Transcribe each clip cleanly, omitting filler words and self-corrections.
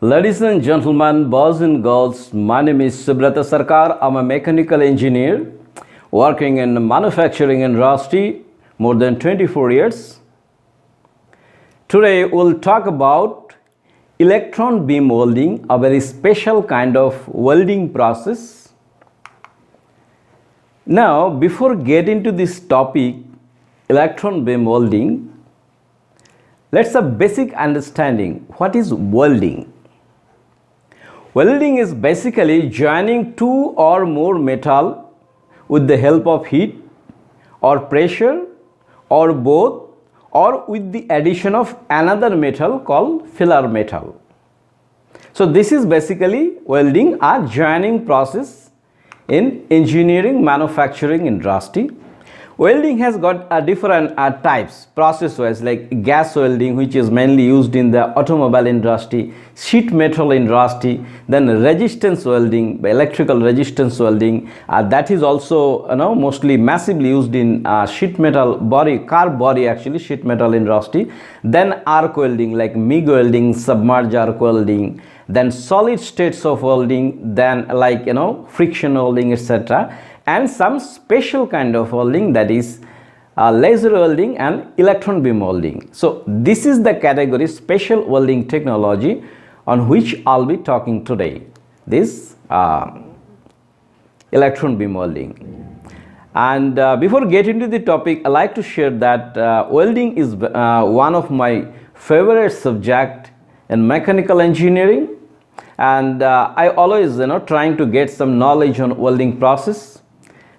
Ladies and gentlemen, boys and girls, my name is Subrata Sarker. I'm a mechanical engineer working in manufacturing industry more than 24 years. Today we'll talk about electron beam welding, a very special kind of welding process. Now, before getting to this topic, electron beam welding, let's have basic understanding. What is welding? Welding is basically joining two or more metal with the help of heat or pressure or both, or with the addition of another metal called filler metal. So this is basically welding, a joining process in engineering manufacturing industry. Welding has got different types process wise, like gas welding, which is mainly used in the automobile industry, sheet metal industry, then resistance welding, electrical resistance welding, that is also mostly massively used in sheet metal body, car body actually, sheet metal industry. Then arc welding like MIG welding, submerged arc welding, then solid states of welding, then like friction welding, etc. And some special kind of welding, that is laser welding and electron beam welding. So this is the category special welding technology on which I'll be talking today, this electron beam welding. And before getting to the topic, I like to share that welding is one of my favorite subject in mechanical engineering, and I always trying to get some knowledge on welding process.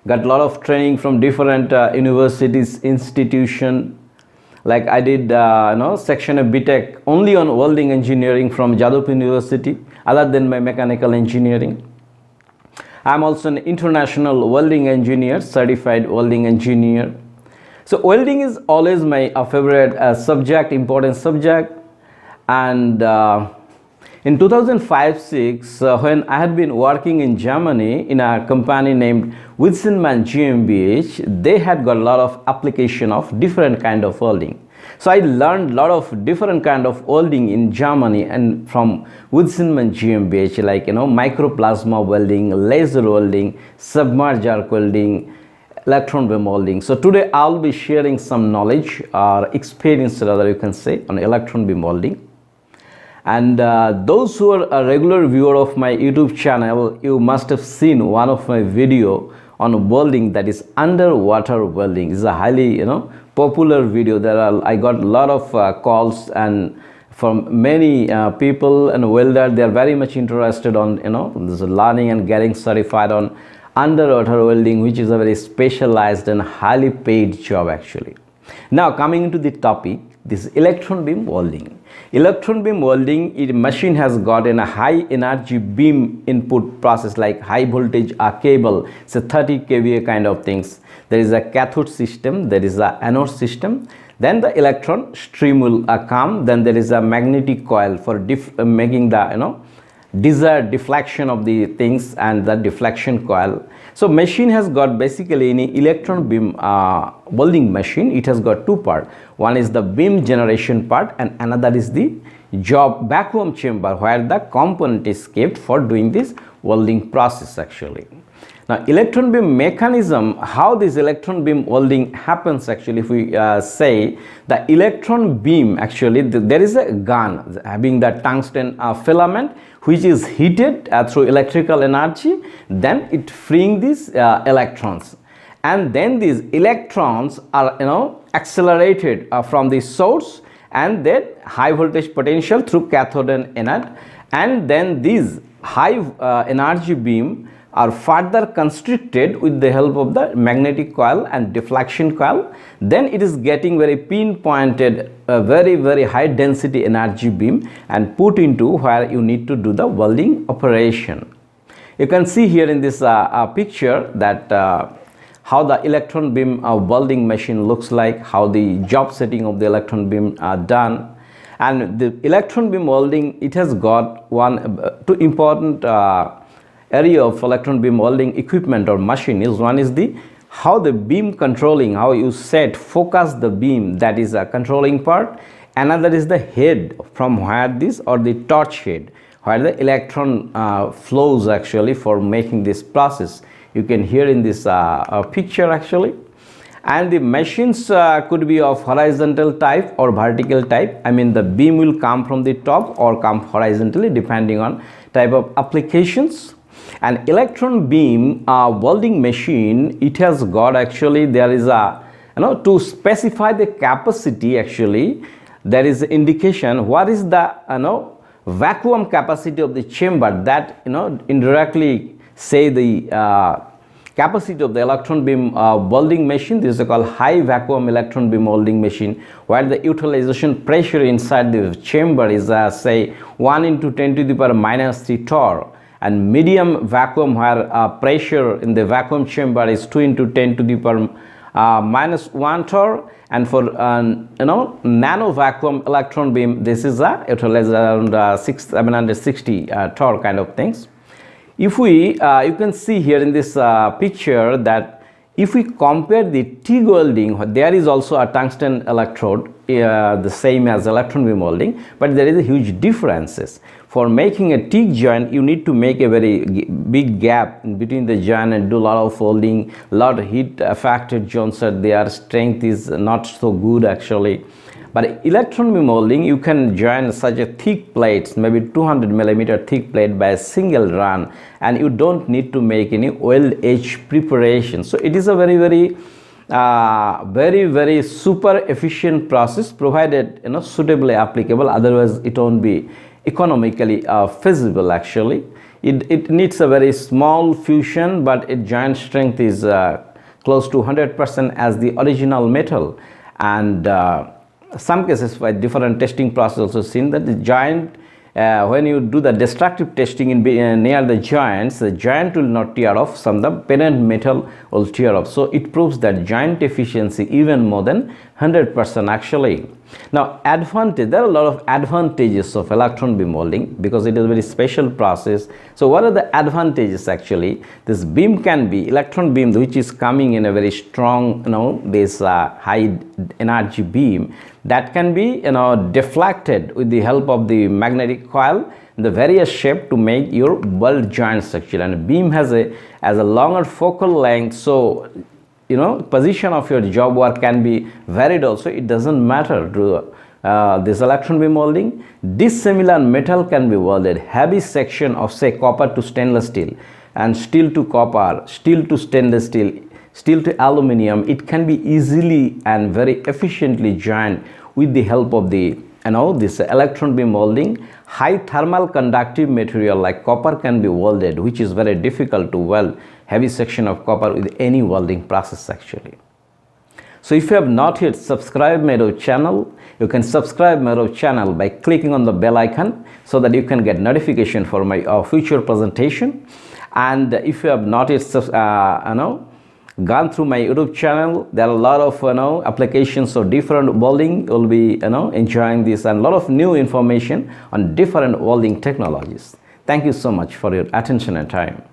Got a lot of training from different universities, institution. Like I did section of BTech only on welding engineering from Jadavpur University, other than my mechanical engineering. I'm also an international welding engineer, certified welding engineer. So welding is always my favorite subject, important subject. And in 2005-06, when I had been working in Germany in a company named Welding GmbH, they had got a lot of application of different kind of welding. So I learned a lot of different kind of welding in Germany and from Welding GmbH, like microplasma welding, laser welding, submerged arc welding, electron beam welding. So today I'll be sharing some knowledge or experience, rather you can say, on electron beam welding. And those who are a regular viewer of my YouTube channel, you must have seen one of my video on welding, that is underwater welding. It's a highly popular video. I got a lot of calls and from many people and welders. They are very much interested on this learning and getting certified on underwater welding, which is a very specialized and highly paid job actually. Now coming into the topic, this electron beam welding. Electron beam welding, machine has got a high energy beam input process, like high voltage cable, so 30 kVA kind of things. There is a cathode system, there is a anode system, then the electron stream will come, then there is a magnetic coil for making the desired deflection of the things, and the deflection coil. So machine has got basically in electron beam welding machine, it has got two parts. One is the beam generation part and another is the job vacuum chamber, where the component is kept for doing this welding process actually. Now electron beam mechanism, how this electron beam welding happens actually, if we say the electron beam, actually there is a gun having the tungsten filament which is heated through electrical energy, then it freeing these electrons, and then these electrons are accelerated from the source and then high voltage potential through cathode and anode, and then these high energy beam are further constricted with the help of the magnetic coil and deflection coil. Then it is getting very pinpointed, very high density energy beam and put into where you need to do the welding operation. You can see here in this picture that how the electron beam welding machine looks like, how the job setting of the electron beam are done. And the electron beam welding, it has got two important area of electron beam welding equipment or machine. One is the how the beam controlling, how you focus the beam, that is a controlling part. Another is the head, from where this, or the torch head, where the electron flows actually for making this process. You can hear in this picture actually. And the machines could be of horizontal type or vertical type. I mean, the beam will come from the top or come horizontally depending on type of applications. An electron beam welding machine, it has got actually, there is a, to specify the capacity actually, there is indication what is the vacuum capacity of the chamber, that indirectly say the capacity of the electron beam welding machine. This is called high vacuum electron beam welding machine, where the utilization pressure inside the chamber is say 1 into 10 to the power minus 3 torr, and medium vacuum where pressure in the vacuum chamber is 2 into 10 to the power minus 1 torr, and for nano vacuum electron beam, this is utilized around 760 torr kind of things. If we you can see here in this picture that if we compare the TIG welding, there is also a tungsten electrode the same as electron beam welding, but there is a huge differences. For making a TIG joint, you need to make a very big gap in between the joint and do a lot of welding, lot of heat affected joints are there, strength is not so good actually. But electron beam welding, you can join such a thick plates, maybe 200 millimeter thick plate by a single run, and you don't need to make any weld edge preparation. So it is a very very super efficient process, provided suitably applicable, otherwise it won't be economically feasible actually. It needs a very small fusion, but its joint strength is close to 100% as the original metal. And some cases by different testing process also seen that the joint, when you do the destructive testing in near the joints, the joint will not tear off, some of the parent metal will tear off. So it proves that joint efficiency even more than 100% actually. Now advantage, there are a lot of advantages of electron beam welding because it is a very special process. So what are the advantages actually? This beam can be electron beam, which is coming in a very strong this high energy beam, that can be deflected with the help of the magnetic coil in the various shape to make your weld joints actually. And beam has a longer focal length, so position of your job work can be varied also. It doesn't matter to this electron beam welding. Dissimilar metal can be welded, heavy section of say copper to stainless steel and steel to copper, steel to stainless steel, steel to aluminum. It can be easily and very efficiently joined with the help of the this electron beam welding. High thermal conductive material like copper can be welded, which is very difficult to weld heavy section of copper with any welding process actually. So if you have not yet subscribed my YouTube channel, you can subscribe my YouTube channel by clicking on the bell icon so that you can get notification for my future presentation. And if you have not yet gone through my YouTube channel, there are a lot of applications of different welding. You'll be enjoying this and a lot of new information on different welding technologies. Thank you so much for your attention and time.